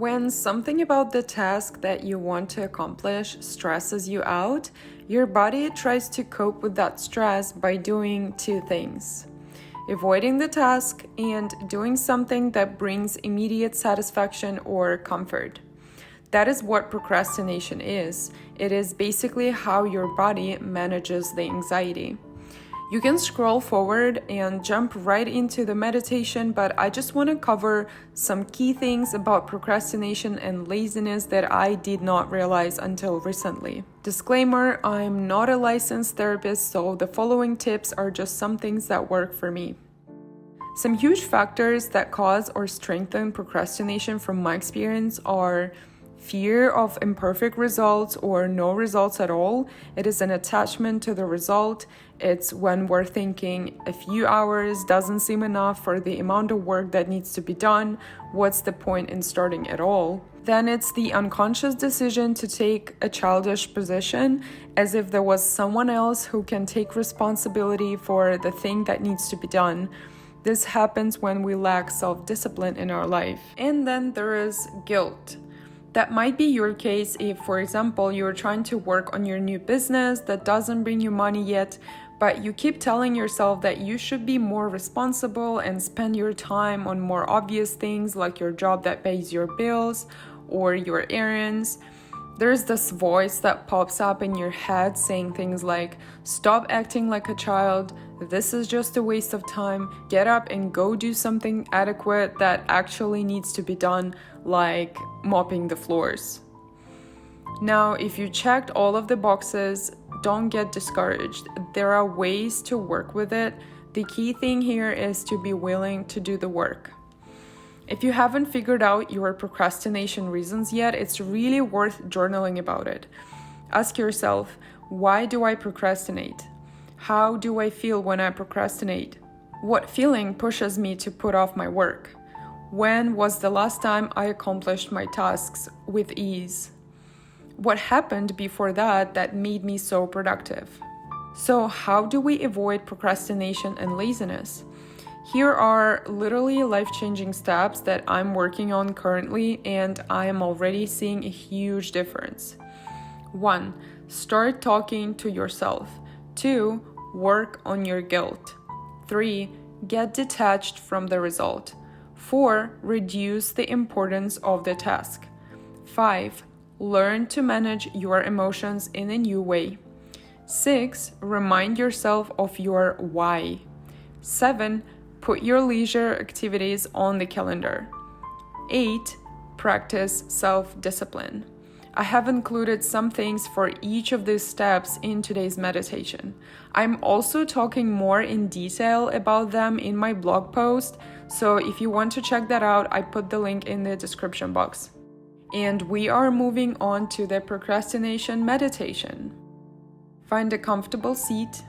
When something about the task that you want to accomplish stresses you out, your body tries to cope with that stress by doing two things: avoiding the task and doing something that brings immediate satisfaction or comfort. That is what procrastination is. It is basically how your body manages the anxiety. You can scroll forward and jump right into the meditation, but I just want to cover some key things about procrastination and laziness that I did not realize until recently. Disclaimer, I'm not a licensed therapist, so the following tips are just some things that work for me. Some huge factors that cause or strengthen procrastination from my experience are fear of imperfect results or no results at all. It is an attachment to the result. It's when we're thinking a few hours doesn't seem enough for the amount of work that needs to be done. What's the point in starting at all? Then it's the unconscious decision to take a childish position as if there was someone else who can take responsibility for the thing that needs to be done. This happens when we lack self-discipline in our life. And then there is guilt. That might be your case if, for example, you're trying to work on your new business that doesn't bring you money yet, but you keep telling yourself that you should be more responsible and spend your time on more obvious things like your job that pays your bills or your errands. There's this voice that pops up in your head saying things like, "Stop acting like a child, this is just a waste of time, get up and go do something adequate that actually needs to be done, like mopping the floors." Now, if you checked all of the boxes, don't get discouraged. There are ways to work with it. The key thing here is to be willing to do the work. If you haven't figured out your procrastination reasons yet, it's really worth journaling about it. Ask yourself, why do I procrastinate? How do I feel when I procrastinate? What feeling pushes me to put off my work? When was the last time I accomplished my tasks with ease? What happened before that made me so productive? So, how do we avoid procrastination and laziness? Here are literally life-changing steps that I'm working on currently, and I am already seeing a huge difference. 1. Start talking to yourself. 2. Work on your guilt. 3. Get detached from the result. 4. Reduce the importance of the task. 5. Learn to manage your emotions in a new way. 6. Remind yourself of your why. 7. Put your leisure activities on the calendar. 8. Practice self-discipline. I have included some things for each of these steps in today's meditation. I'm also talking more in detail about them in my blog post, so if you want to check that out, I put the link in the description box. And we are moving on to the procrastination meditation. Find a comfortable seat,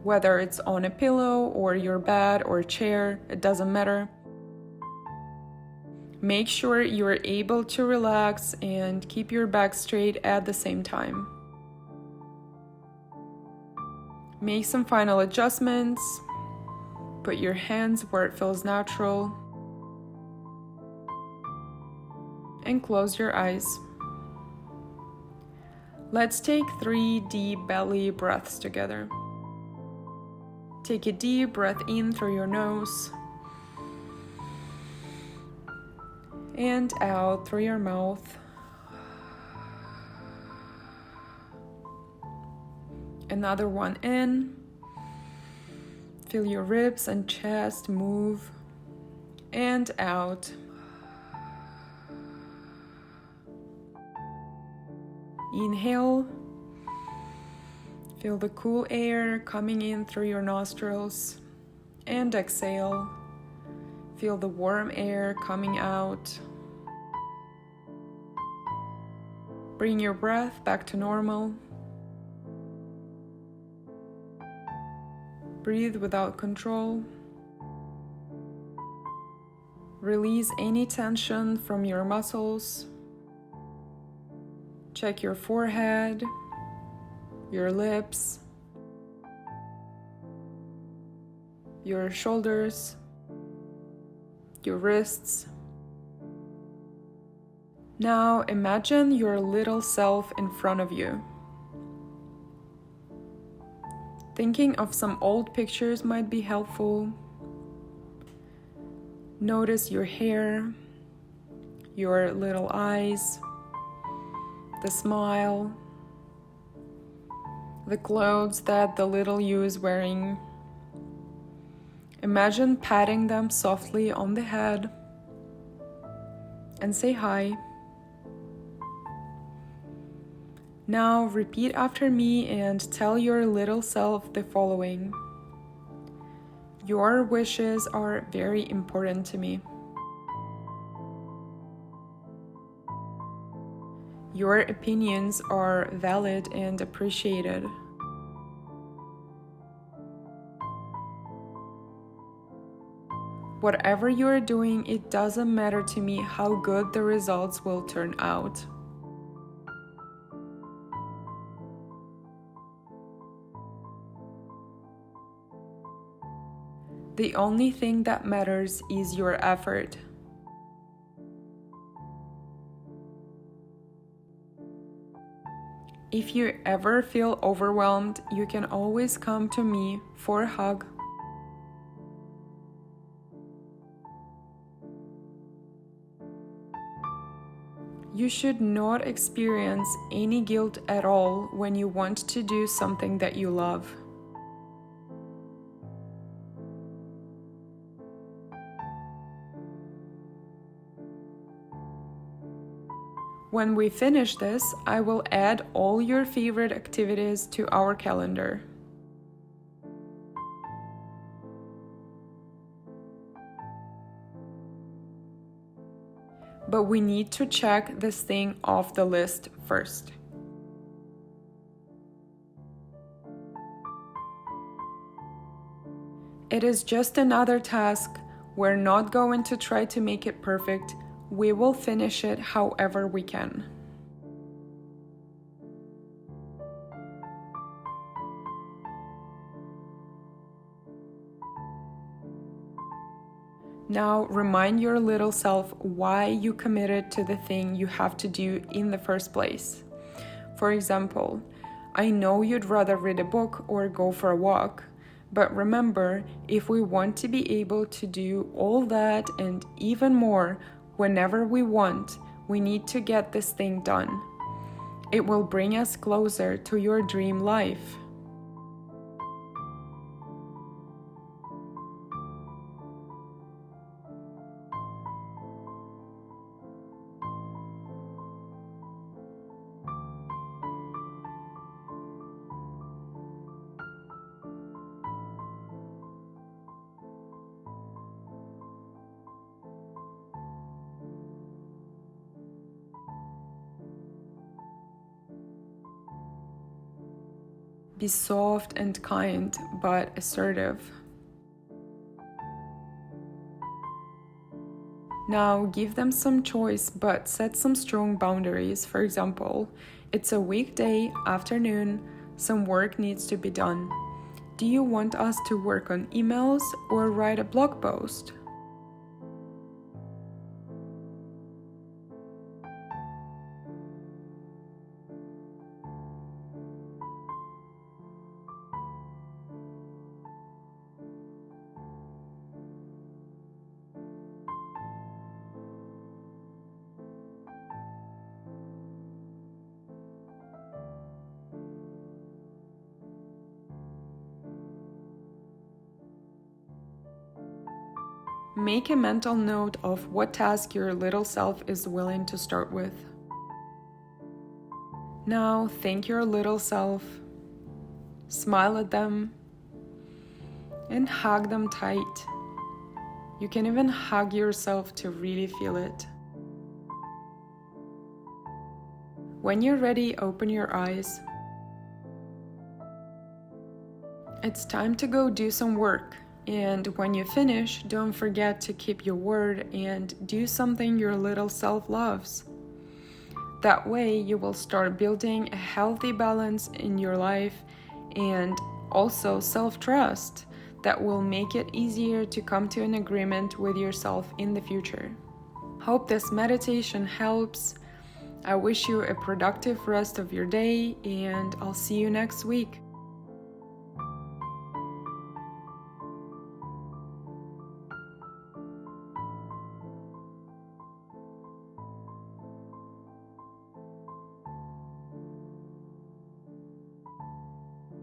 whether it's on a pillow or your bed or chair, it doesn't matter. Make sure you're able to relax and keep your back straight at the same time. Make some final adjustments. Put your hands where it feels natural. And close your eyes. Let's take 3 deep belly breaths together. Take a deep breath in through your nose and out through your mouth. Another one in. Feel your ribs and chest move and out. Inhale. Feel the cool air coming in through your nostrils, and exhale. Feel the warm air coming out. Bring your breath back to normal. Breathe without control. Release any tension from your muscles. Check your forehead, your lips, your shoulders, your wrists, Now imagine your little self in front of you. Thinking of some old pictures might be helpful. Notice your hair, your little eyes, the smile, the clothes that the little you is wearing. Imagine patting them softly on the head and say hi. Now repeat after me and tell your little self the following. Your wishes are very important to me. Your opinions are valid and appreciated. Whatever you are doing, it doesn't matter to me how good the results will turn out. The only thing that matters is your effort. If you ever feel overwhelmed, you can always come to me for a hug. You should not experience any guilt at all when you want to do something that you love. When we finish this, I will add all your favorite activities to our calendar. But we need to check this thing off the list first. It is just another task. We're not going to try to make it perfect. We will finish it however we can. Now remind your little self why you committed to the thing you have to do in the first place. For example, I know you'd rather read a book or go for a walk, but remember, if we want to be able to do all that and even more whenever we want, we need to get this thing done. It will bring us closer to your dream life. Be soft and kind, but assertive. Now give them some choice, but set some strong boundaries. For example, it's a weekday afternoon, some work needs to be done. Do you want us to work on emails or write a blog post? Make a mental note of what task your little self is willing to start with. Now thank your little self, smile at them, and hug them tight. You can even hug yourself to really feel it. When you're ready, open your eyes. It's time to go do some work. And when you finish, don't forget to keep your word and do something your little self loves. That way, you will start building a healthy balance in your life and also self-trust that will make it easier to come to an agreement with yourself in the future. Hope this meditation helps. I wish you a productive rest of your day, and I'll see you next week.